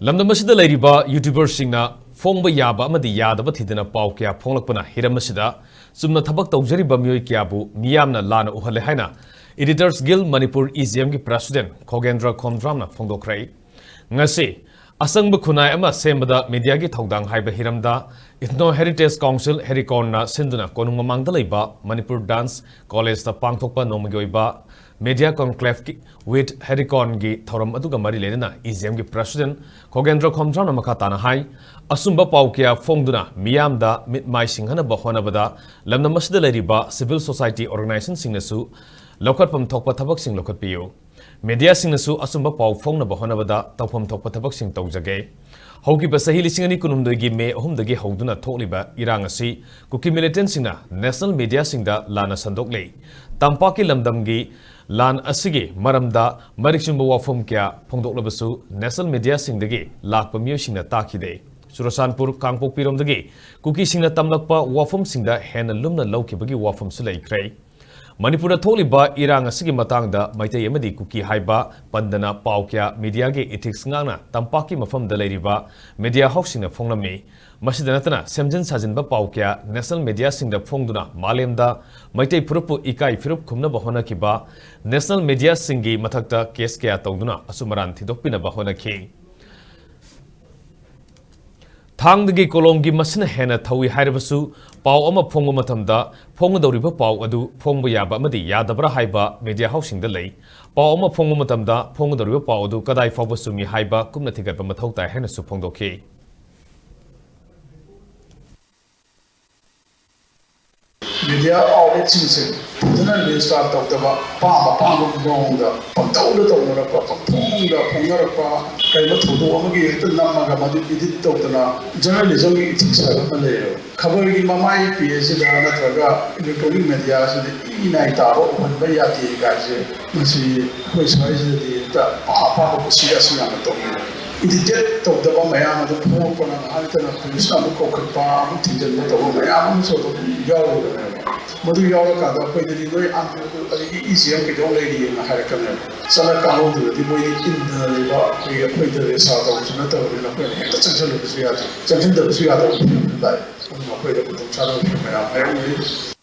ꯂꯝꯗꯝ ꯑꯁꯤꯗ ꯂꯩꯔꯤꯕ ꯌꯨꯇ꯭ꯌꯨꯕꯔꯁꯤꯡꯅ ꯐꯣꯡꯕ ꯌꯥꯕ ꯑꯃꯗꯤ ꯌꯥꯗꯕ ꯊꯤꯗꯅ ꯄꯥꯎ ꯀꯌꯥ ꯐꯣꯡꯂꯛꯄꯅ ꯍꯤꯔꯝ ꯑꯁꯤꯗ ꯆꯨꯝꯅ ꯊꯕꯛ ꯇꯧꯖꯔꯤꯕ ꯃꯤꯑꯣꯏ ꯀꯌꯥꯕꯨ ꯃꯤꯌꯥꯝꯅ ꯂꯥꯟꯅ ꯎꯍꯜꯂꯦ ꯍꯥꯏꯅ ꯏꯗꯤꯇꯔꯁ ꯒꯤꯜ ꯃꯅꯤꯄꯨꯔ ꯏꯖꯦꯝꯒꯤ ꯄ꯭ꯔꯦꯁꯤꯗꯦꯟꯠ ꯈꯣꯒꯦꯟꯗ꯭ꯔ ꯈꯣꯝꯗ꯭ꯔꯥꯝꯅ ꯐꯣꯡꯗꯣꯛꯈ꯭ꯔꯦ꯫ ꯉꯁꯤ ꯑꯁꯪꯕ ꯈꯨꯟꯅꯥꯏ ꯑꯃ ꯁꯦꯝꯕꯗ ꯃꯤꯗꯤꯌꯥꯒꯤ ꯊꯧꯗꯥꯡ ꯍꯥꯏꯕ ꯍꯤꯔꯝꯗ ꯏꯊꯅꯣ ꯍꯦꯔꯤꯇꯦꯖ ꯀꯥꯎꯟꯁꯤꯜ ꯍꯦꯔꯤꯀꯣꯟꯅ ꯁꯤꯟꯗꯨꯅ ꯀꯣꯅꯨꯡ ꯃꯃꯥꯡꯗ ꯂꯩꯕ ꯃꯅꯤꯄꯨꯔ ꯗꯥꯟꯁ ꯀꯣꯂꯦꯖꯇ ꯄꯥꯡꯊꯣꯛꯄ ꯅꯣꯡꯃꯒꯤ ꯑꯣꯏꯕ ꯃꯤꯗꯤꯌꯥ ꯀꯣꯟꯀ꯭ꯂꯦꯚ ꯋꯤꯠ ꯍꯦꯔꯤꯀꯣꯟꯒꯤ ꯊꯧꯔꯝ ꯑꯗꯨꯒ ꯃꯔꯤ ꯂꯩꯅꯅ ꯏꯖꯦꯝꯒꯤ ꯄ꯭ꯔꯦꯁꯤꯗꯦꯟꯠ ꯈꯣꯒꯦꯟꯗ꯭ꯔ ꯈꯣꯝꯗ꯭ꯔꯥꯝꯅ ꯃꯈꯥ ꯇꯥꯅ ꯍꯥꯏ ꯑꯁꯨꯝꯕ ꯄꯥꯎ ꯀꯌꯥ ꯐꯣꯡꯗꯨꯅ ꯃꯤꯌꯥꯝꯗ ꯃꯤꯠ ꯃꯥꯏ ꯁꯤꯡꯍꯟꯅꯕ ꯍꯣꯠꯅꯕꯗ ꯂꯝꯗꯝ ꯑꯁꯤꯗ ꯂꯩꯔꯤꯕ ꯁꯤꯚꯤꯜ ꯁꯣꯁꯥꯏꯇꯤ ꯑꯣꯔꯒꯅꯥꯏꯖꯦꯁꯟꯁꯤꯡꯅꯁꯨ ꯂꯧꯈꯠꯐꯝ ꯊꯣꯛꯄ ꯊꯕꯛꯁꯤꯡ ꯂꯧꯈꯠꯄꯤꯌꯨ꯫ ꯃꯤꯗꯤꯌꯥꯁꯤꯡꯅꯁꯨ ꯑꯁꯨꯝꯕ ꯄꯥꯎ ꯐꯣꯡꯅꯕ ꯍꯣꯠꯅꯕꯗ ꯇꯧꯐꯝ ꯊꯣꯛꯄ ꯊꯕꯛꯁꯤꯡ ꯇꯧꯖꯒꯦ꯫ ꯍꯧꯈꯤꯕ ꯆꯍꯤ 2019ꯒꯤ ꯃꯦ 3ꯗꯒꯤ ꯍꯧꯗꯨꯅ ꯊꯣꯛꯂꯤꯕ ꯏꯔꯥꯡ ꯑꯁꯤ ꯀꯨꯀꯤ ꯃꯤꯂꯤꯇꯦꯟꯠꯁꯤꯡꯅ ꯅꯦꯁꯅꯦꯜ ꯃꯤꯗꯤꯌꯥꯁꯤꯡꯗ ꯂꯥꯟꯅ ꯁꯟꯗꯣꯛꯂꯤ꯫ ꯇꯝꯄꯥꯛꯀꯤ ꯂꯝꯗꯝꯒꯤ ꯂꯥꯟ ꯑꯁꯤꯒꯤ ꯃꯔꯝꯗ ꯃꯔꯤꯛ ꯆꯨꯝꯕ ꯋꯥꯐꯝ ꯀꯌꯥ ꯐꯣꯡꯗꯣꯛꯂꯕꯁꯨ ꯅꯦꯁꯅꯦꯜ ꯃꯤꯗꯤꯌꯥꯁꯤꯡꯗꯒꯤ ꯂꯥꯛꯄ ꯃꯤꯑꯣꯏꯁꯤꯡꯅ ꯇꯥꯈꯤꯗꯦ꯫ ꯆꯨꯔꯆꯥꯟꯄꯨꯔ ꯀꯥꯡꯄꯣꯛꯄꯤꯔꯣꯝꯗꯒꯤ ꯀꯨꯀꯤꯁꯤꯡꯅ ꯇꯝꯂꯛꯄ ꯋꯥꯐꯝꯁꯤꯡꯗ ꯍꯦꯟꯅ ꯂꯨꯝꯅ ꯂꯧꯈꯤꯕꯒꯤ ꯋꯥꯐꯝꯁꯨ ꯂꯩꯈ꯭ꯔꯦ꯫ ꯃꯅꯤꯄꯨꯔꯗ ꯊꯣꯛꯂꯤꯕ ꯏꯔꯥꯡ ꯑꯁꯤꯒꯤ ꯃꯇꯥꯡꯗ ꯃꯩꯇꯩ ꯑꯃꯗꯤ ꯀꯨꯀꯤ ꯍꯥꯏꯕ ꯄꯟꯗꯅ ꯄꯥꯎ ꯀꯌꯥ ꯃꯤꯗꯤꯌꯥꯒꯤ ꯏꯊꯤꯛꯁ ꯉꯥꯛꯅ ꯇꯝꯄꯥꯛꯀꯤ ꯃꯐꯝꯗ ꯂꯩꯔꯤꯕ ꯃꯤꯗꯤꯌꯥ ꯍꯥꯎꯁꯁꯤꯡꯅ ꯐꯣꯡꯂꯝꯃꯤ꯫ ꯃꯁꯤꯗ ꯅꯠꯇꯅ ꯁꯦꯝꯖꯤꯟ ꯁꯥꯖꯤꯟꯕ ꯄꯥꯎ ꯀꯌꯥ ꯅꯦꯁꯅꯦꯜ ꯃꯤꯗꯤꯌꯥꯁꯤꯡꯗ ꯐꯣꯡꯗꯨꯅ ꯃꯥꯂꯦꯝꯗ ꯃꯩꯇꯩ ꯐꯨꯔꯨꯞꯄꯨ ꯏꯀꯥꯏ ꯐꯤꯔꯨꯞ ꯈꯨꯝꯅꯕ ꯍꯣꯠꯅꯈꯤꯕ ꯅꯦꯁꯅꯦꯜ ꯃꯤꯗꯤꯌꯥꯁꯤꯡꯒꯤ ꯃꯊꯛꯇ ꯀꯦꯁ ꯀꯌꯥ ꯇꯧꯗꯨꯅ ꯑꯆꯨꯝ ꯑꯔꯥꯟ ꯊꯤꯗꯣꯛꯄꯤꯅꯕ ꯍꯣꯠꯅꯈꯤ꯫ ꯊꯥꯡꯗꯒꯤ ꯀꯣꯂꯣꯝꯒꯤ ꯃꯁꯤꯅ ꯍꯦꯟꯅ ꯊꯧꯏ ꯍꯥꯏꯔꯕꯁꯨ ꯄꯥꯎ ꯑꯃ ꯐꯣꯡꯕ ꯃꯇꯝꯗ ꯐꯣꯡꯒꯗꯧꯔꯤꯕ ꯄꯥꯎ ꯑꯗꯨ ꯐꯣꯡꯕ ꯌꯥꯕ ꯑꯃꯗꯤ ꯌꯥꯗꯕ꯭ꯔꯥ ꯍꯥꯏꯕ ꯃꯤꯗꯤꯌꯥ ꯍꯥꯎꯁꯁꯤꯡꯗ ꯂꯩ꯫ ꯄꯥꯎ ꯑꯃ ꯐꯣꯡꯕ ꯃꯇꯝꯗ ꯐꯣꯡꯒꯗꯧꯔꯤꯕ ꯄꯥꯎ ꯑꯗꯨ ꯀꯗꯥꯏ ꯐꯥꯎꯕ ꯆꯨꯝꯃꯤ ꯍꯥꯏꯕ ꯀꯨꯞꯅ ꯊꯤꯒꯠꯄ ꯃꯊꯧ ꯇꯥꯏ ꯍꯥꯏꯅꯁꯨ ꯐꯣꯡꯗꯣꯛꯈꯤ꯫ ꯃꯤꯗꯤꯌꯥ ꯑꯥꯎꯠꯂꯦꯠꯁꯤꯡꯁꯦ ꯐꯖꯅ ꯔꯦꯖꯤꯁꯇꯥꯔ ꯇꯧꯗꯕ ꯑꯄꯥꯝꯕ ꯃꯑꯣꯡꯗ ꯄꯪꯇꯧꯗ ꯇꯧꯅꯔꯛꯄ ꯄꯪꯐꯣꯡꯗ ꯐꯣꯡꯅꯔꯛꯄ ꯀꯔꯤꯒꯨꯝꯕ ꯊꯧꯗꯣꯛ ꯑꯃꯒꯤ ꯍꯦꯛꯇ ꯅꯝꯃꯒ ꯃꯗꯨ ꯏꯗꯤꯠ ꯇꯧꯗꯅ ꯖꯔꯅꯦꯂꯤꯖꯝꯒꯤ ꯏꯊꯤꯛꯁ ꯍꯥꯏꯕ ꯑꯃ ꯂꯩꯌꯦꯕ꯫ ꯈꯕꯔꯒꯤ ꯃꯃꯥꯏ ꯄꯦꯖꯁꯤꯗ ꯅꯠꯇ꯭ꯔꯒ ꯏꯂꯦꯛꯇ꯭ꯔꯣꯅꯤꯛ ꯃꯦꯗꯤꯌꯥꯁꯤꯗ ꯏꯅꯥꯏ ꯇꯥꯕ ꯎꯍꯟꯕ ꯌꯥꯗꯦ ꯀꯥꯏꯁꯦ ꯃꯁꯤ ꯑꯩꯈꯣꯏ ꯁ꯭ꯋꯥꯏꯁꯤꯗꯗꯤ ꯍꯦꯛꯇ ꯑꯄꯥꯝꯕ ꯀꯨꯁꯤ ꯑꯁꯤ ꯌꯥꯝꯅ ꯇꯧꯏ꯫ ꯏꯗꯤꯇꯦꯠ ꯇꯧꯗꯕ ꯃꯌꯥꯝ ꯑꯗꯨ ꯐꯣꯡꯉꯛꯄꯅ ꯉꯥꯏꯍꯥꯛꯇꯅ ꯄꯨꯂꯤꯁꯅ ꯑꯃꯨꯛ ꯀꯧꯈꯠꯄ ꯑꯃꯨꯛ ꯊꯤꯡꯖꯤꯟꯕ ꯇꯧꯕ ꯃꯌꯥꯝ ꯑꯃꯁꯨ ꯑꯗꯨꯝ ꯌꯥꯎꯔꯤꯕꯅꯦꯕ꯫ ꯃꯗꯨ ꯌꯥꯎꯔꯀꯥꯟꯗ ꯑꯩꯈꯣꯏꯗꯗꯤ ꯅꯣꯏ ꯑꯗꯒꯤ ꯏꯖꯦꯝ ꯀꯩꯗꯧ ꯂꯩꯔꯤꯑꯅ ꯍꯥꯏꯔꯛꯀꯅꯦꯕ꯫ ꯆꯠꯅ ꯀꯥꯡꯂꯣꯟꯗꯨꯗꯗꯤ ꯃꯣꯏꯗꯤ ꯏꯟꯗꯅ ꯂꯩꯕ ꯑꯩꯈꯣꯏꯗ ꯔꯦꯖꯤꯁꯇꯥꯔ ꯇꯧꯕꯁꯨ ꯅꯠꯇꯕꯅꯤꯅ ꯑꯩꯈꯣꯏꯅ ꯍꯦꯛꯇ ꯆꯪꯁꯤꯜꯂꯨꯕꯁꯨ ꯌꯥꯗꯦ꯫ ꯆꯪꯁꯤꯟꯗꯕꯁꯨ ꯌꯥꯗꯕ ꯐꯤꯕꯝꯗ ꯂꯥꯛꯑꯦ꯫ ꯑꯗꯨꯅ ꯑꯩꯈꯣꯏꯗ ꯈꯨꯗꯣꯡꯆꯥꯗꯕ ꯃꯌꯥꯝ ꯃꯥꯌꯣꯛꯅꯩ꯫